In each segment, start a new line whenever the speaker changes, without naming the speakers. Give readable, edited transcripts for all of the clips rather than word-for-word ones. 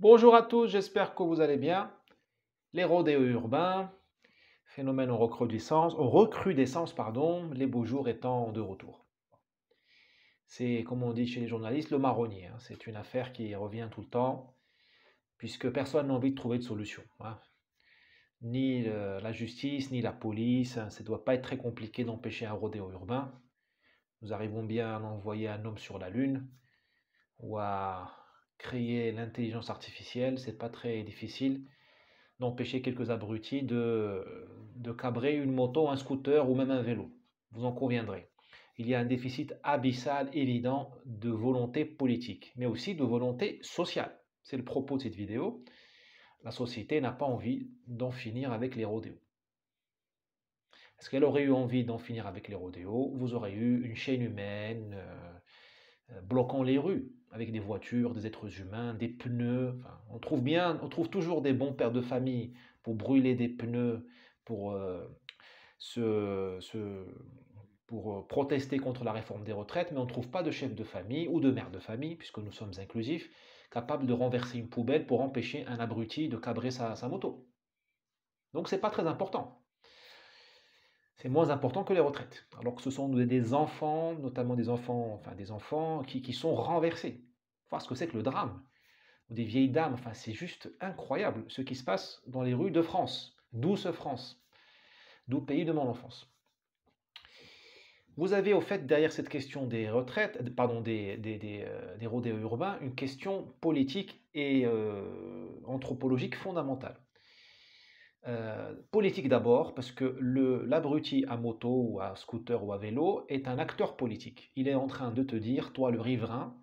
Bonjour à tous, j'espère que vous allez bien. Les rodéos urbains, phénomène en recrudescence, pardon, les beaux jours étant de retour. C'est, comme on dit chez les journalistes, le marronnier, hein. C'est une affaire qui revient tout le temps, puisque personne n'a envie de trouver de solution, hein. Ni la justice, ni la police, hein. Ça ne doit pas être très compliqué d'empêcher un rodéo urbain. Nous arrivons bien à envoyer un homme sur la Lune ou à créer l'intelligence artificielle, c'est pas très difficile d'empêcher quelques abrutis de cabrer une moto, un scooter ou même un vélo. Vous en conviendrez. Il y a un déficit abyssal évident de volonté politique, mais aussi de volonté sociale. C'est le propos de cette vidéo. La société n'a pas envie d'en finir avec les rodéos. Est-ce qu'elle aurait eu envie d'en finir avec les rodéos? Vous aurez eu une chaîne humaine bloquant les rues avec des voitures, des êtres humains, des pneus. Enfin, on trouve toujours des bons pères de famille pour brûler des pneus, pour, se, se- pour protester contre la réforme des retraites, mais on ne trouve pas de chef de famille ou de mère de famille, puisque nous sommes inclusifs, capable de renverser une poubelle pour empêcher un abruti de cabrer sa moto. Donc c'est pas très important. C'est moins important que les retraites. Alors que ce sont des enfants, notamment des enfants, enfin des enfants qui sont renversés. Voir ce que c'est que le drame. Ou des vieilles dames, enfin c'est juste incroyable ce qui se passe dans les rues de France. Douce France, d'où pays de mon enfance. Vous avez au fait derrière cette question des retraites, pardon, des rodéos urbains, une question politique et anthropologique fondamentale. Politique d'abord, parce que l'abruti à moto ou à scooter ou à vélo est un acteur politique. Il est en train de te dire, toi le riverain,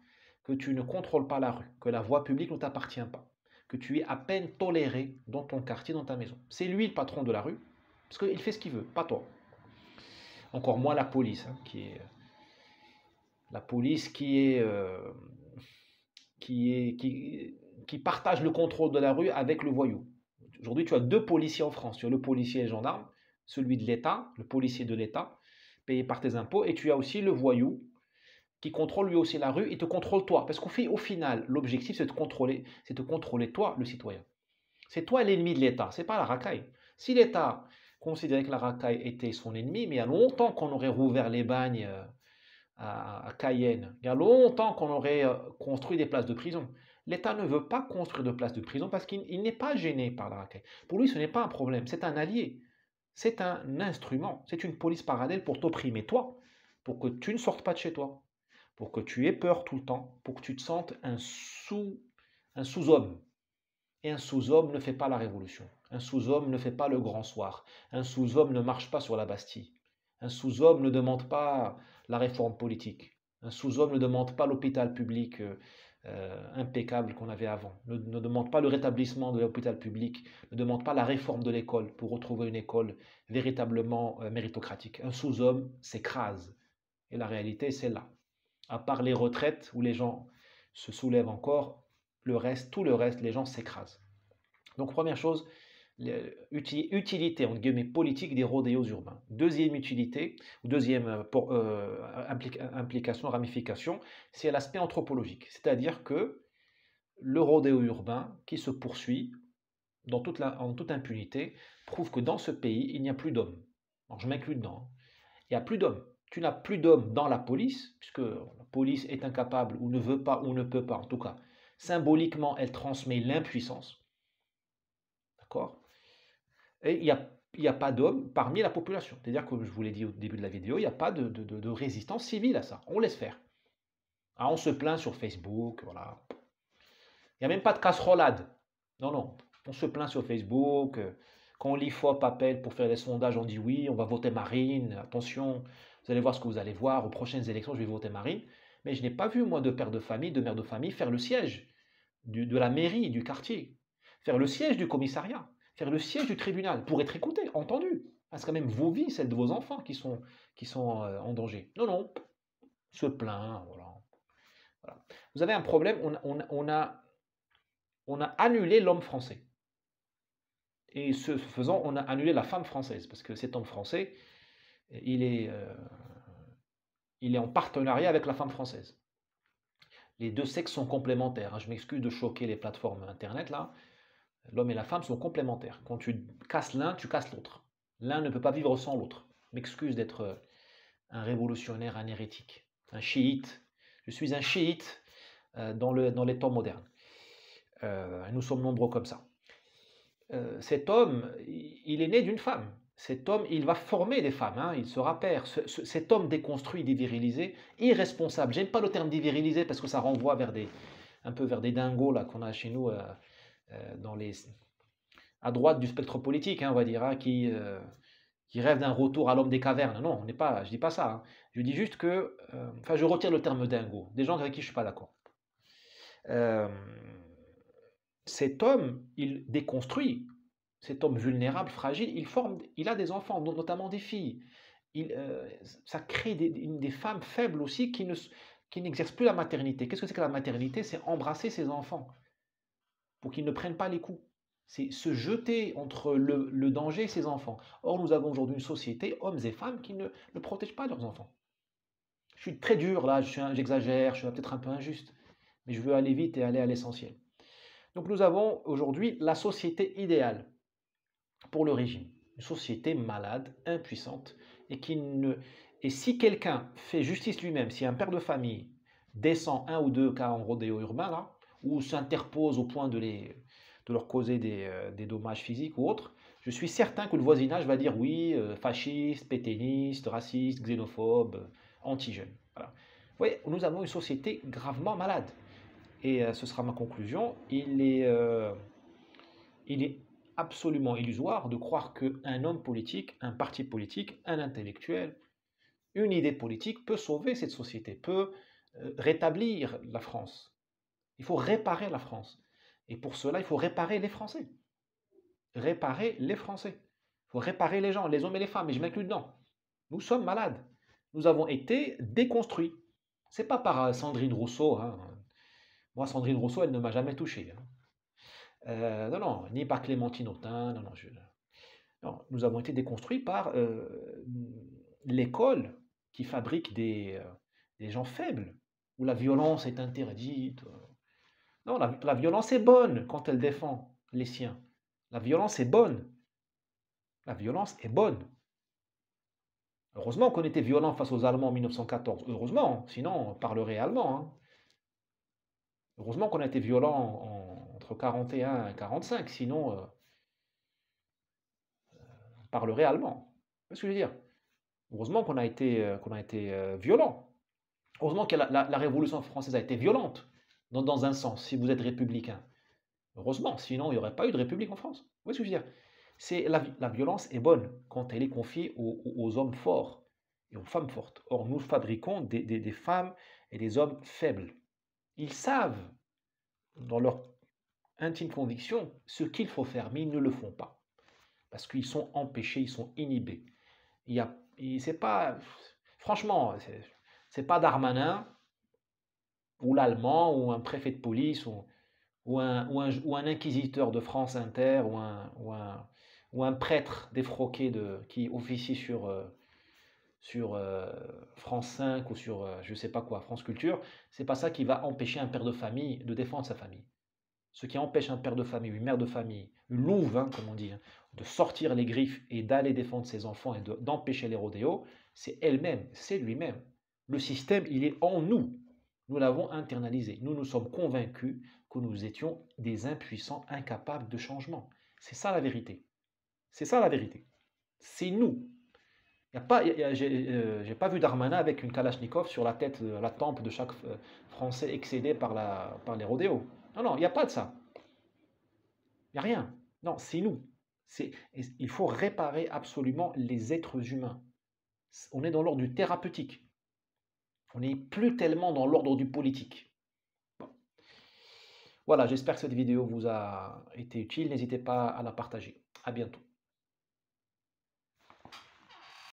que tu ne contrôles pas la rue, que la voie publique ne t'appartient pas, que tu es à peine toléré dans ton quartier, dans ta maison. C'est lui le patron de la rue, parce qu'il fait ce qu'il veut, pas toi. Encore moins la police, hein, la police qui partage le contrôle de la rue avec le voyou. Aujourd'hui, tu as deux policiers en France. Tu as le policier et le gendarme, celui de l'État, le policier de l'État, payé par tes impôts, et tu as aussi le voyou qui contrôle lui aussi la rue et te contrôle toi. Parce qu'au final, l'objectif, c'est de contrôler toi, le citoyen. C'est toi l'ennemi de l'État, c'est pas la racaille. Si l'État considérait que la racaille était son ennemi, mais il y a longtemps qu'on aurait rouvert les bagnes à Cayenne. Il y a longtemps qu'on aurait construit des places de prison. L'État ne veut pas construire de places de prison parce qu'il n'est pas gêné par la racaille. Pour lui, ce n'est pas un problème, c'est un allié. C'est un instrument, c'est une police parallèle pour t'opprimer toi, pour que tu ne sortes pas de chez toi, pour que tu aies peur tout le temps, pour que tu te sentes un sous-homme. Et un sous-homme ne fait pas la révolution. Un sous-homme ne fait pas le grand soir. Un sous-homme ne marche pas sur la Bastille. Un sous-homme ne demande pas la réforme politique. Un sous-homme ne demande pas l'hôpital public impeccable qu'on avait avant. Ne demande pas le rétablissement de l'hôpital public. Ne demande pas la réforme de l'école pour retrouver une école véritablement méritocratique. Un sous-homme s'écrase. Et la réalité, c'est là. À part les retraites où les gens se soulèvent encore, tout le reste, les gens s'écrasent. Donc première chose, utilité entre guillemets politique des rodéos urbains. Deuxième utilité, ou deuxième implication, ramification, c'est l'aspect anthropologique. C'est-à-dire que le rodéo urbain qui se poursuit en toute impunité prouve que dans ce pays, il n'y a plus d'hommes. Alors je m'inclus dedans, hein. Il n'y a plus d'hommes. Tu n'as plus d'hommes dans la police, puisque la police est incapable ou ne veut pas ou ne peut pas, en tout cas, symboliquement, elle transmet l'impuissance. D'accord? Et il y a pas d'hommes parmi la population. C'est-à-dire, comme je vous l'ai dit au début de la vidéo, il n'y a pas de résistance civile à ça. On laisse faire. Ah, on se plaint sur Facebook, voilà. Il n'y a même pas de casserolade. Non, non. On se plaint sur Facebook. Quand l'IFOP appelle pour faire des sondages, on dit oui, on va voter Marine. Attention, vous allez voir ce que vous allez voir. Aux prochaines élections, je vais voter Marine. Mais je n'ai pas vu, moi, de père de famille, de mère de famille, faire le siège de la mairie, du quartier, faire le siège du commissariat, faire le siège du tribunal pour être écouté, entendu. Ah, c'est quand même vos vies, celles de vos enfants qui sont en danger. Non, non, se plaint, voilà. Voilà. Vous avez un problème, on a annulé l'homme français. Et ce faisant, on a annulé la femme française, parce que cet homme français, il est, euh, il est en partenariat avec la femme française. Les deux sexes sont complémentaires, hein. Je m'excuse de choquer les plateformes internet là. L'homme et la femme sont complémentaires. Quand tu casses l'un, tu casses l'autre. L'un ne peut pas vivre sans l'autre. Je m'excuse d'être un révolutionnaire, un hérétique, un chiite. Je suis un chiite dans les temps modernes. Nous sommes nombreux comme ça. Cet homme, il est né d'une femme. Cet homme, il va former des femmes, hein, il sera père. Cet homme déconstruit, dévirilisé, irresponsable. J'aime pas le terme dévirilisé parce que ça renvoie un peu vers des dingos là qu'on a chez nous à droite du spectre politique, hein, on va dire, hein, qui rêvent d'un retour à l'homme des cavernes. Non, on n'est pas, je dis pas ça, hein. Je dis juste que, enfin, je retire le terme dingo. Des gens avec qui je suis pas d'accord. Euh, Cet homme, il déconstruit, cet homme vulnérable, fragile, il a des enfants, notamment des filles. Ça crée des femmes faibles aussi qui n'exercent plus la maternité. Qu'est-ce que c'est que la maternité? C'est embrasser ses enfants pour qu'ils ne prennent pas les coups. C'est se jeter entre le danger et ses enfants. Or, nous avons aujourd'hui une société, hommes et femmes, qui ne protègent pas leurs enfants. Je suis très dur là, j'exagère, je suis peut-être un peu injuste, mais je veux aller vite et aller à l'essentiel. Donc nous avons aujourd'hui la société idéale pour le régime. Une société malade, impuissante, et si quelqu'un fait justice lui-même, si un père de famille descend un ou deux cas en rodéo urbain, là, ou s'interpose au point de leur causer des dommages physiques ou autres, je suis certain que le voisinage va dire oui, fasciste, pétainiste, raciste, xénophobe, anti-jeune. Voilà. Vous voyez, nous avons une société gravement malade. Et ce sera ma conclusion, il est absolument illusoire de croire qu'un homme politique, un parti politique, un intellectuel, une idée politique peut sauver cette société, peut rétablir la France. Il faut réparer la France. Et pour cela, il faut réparer les Français. Réparer les Français. Il faut réparer les gens, les hommes et les femmes, et je m'inclus dedans. Nous sommes malades. Nous avons été déconstruits. C'est pas par Sandrine Rousseau, hein. Moi, Sandrine Rousseau, elle ne m'a jamais touché, hein. Non, non, ni par Clémentine Autain, non, non, non, nous avons été déconstruits par l'école qui fabrique des gens faibles, où la violence est interdite. Non, la violence est bonne quand elle défend les siens. La violence est bonne. La violence est bonne. Heureusement qu'on était violent face aux Allemands en 1914. Heureusement, sinon on parlerait allemand, hein. Heureusement qu'on a été violent entre 41 et 45, sinon on parlerait allemand. C'est ce que je veux dire. Heureusement qu'on a été violent. Heureusement que la Révolution française a été violente, dans un sens, si vous êtes républicain. Heureusement, sinon il n'y aurait pas eu de République en France. Vous voyez ce que je veux dire? La violence est bonne quand elle est confiée aux hommes forts et aux femmes fortes. Or, nous fabriquons des femmes et des hommes faibles. Ils savent, dans leur intime conviction, ce qu'il faut faire, mais ils ne le font pas. Parce qu'ils sont empêchés, ils sont inhibés. C'est pas, franchement, c'est pas Darmanin, ou l'Allemand, ou un préfet de police, ou un inquisiteur de France Inter, ou un prêtre défroqué qui officie sur France 5 ou sur je sais pas quoi, France Culture. C'est pas ça qui va empêcher un père de famille de défendre sa famille. Ce qui empêche un père de famille, une mère de famille, une louve, hein, comme on dit, hein, de sortir les griffes et d'aller défendre ses enfants et d'empêcher les rodéos, c'est elle-même, c'est lui-même. Le système, il est en nous. Nous l'avons internalisé. Nous nous sommes convaincus que nous étions des impuissants incapables de changement. C'est ça la vérité. C'est ça la vérité. C'est nous. J'ai pas vu Darmanin avec une Kalachnikov sur la tête, la tempe de chaque Français excédé par les rodéos. Non, non, il n'y a pas de ça. Il n'y a rien. Non, c'est nous. Il faut réparer absolument les êtres humains. On est dans l'ordre du thérapeutique. On n'est plus tellement dans l'ordre du politique. Bon. Voilà, j'espère que cette vidéo vous a été utile. N'hésitez pas à la partager. À bientôt.